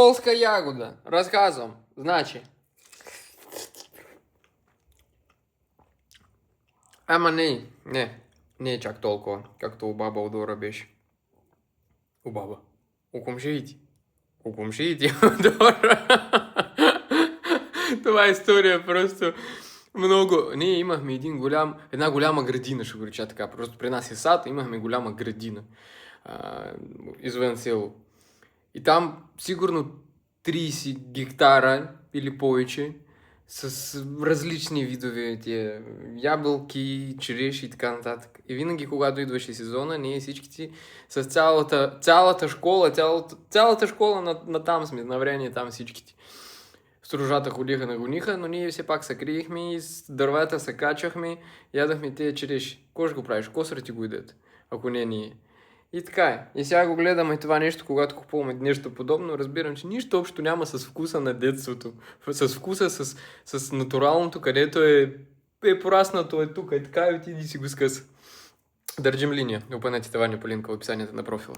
Полска ягода. Разказвам. Значи. Ама не е чак толкова, както у баба Удора беше. У баба. У комшиите. У комшиите Удора. Това е история просто много. Ние имахме една голяма градина, ще го реча така. Просто при нас е сад, имахме голяма градина извън село. И там сигурно 30 гектара или повече с различни видове тия ябълки, череши и така нататък. И винаги, когато идваше сезона, ние всички с цялата школа, цялата школа на там сме, на време там всичките. Стружата ходиха на гониха, но ние все пак се криехме и с дървета се качахме, ядахме тези череши. Кой ще го правиш? Косър ти го идат, ако не ние. И така е. И сега го гледаме това нещо, когато купуваме нещо подобно, разбирам, че нищо общо няма с вкуса на детството. С вкуса, с натуралното, където е пораснато, е тук, е така и отиди си го скъса. Държим линия. Опънете това Полинка в описанието на профила.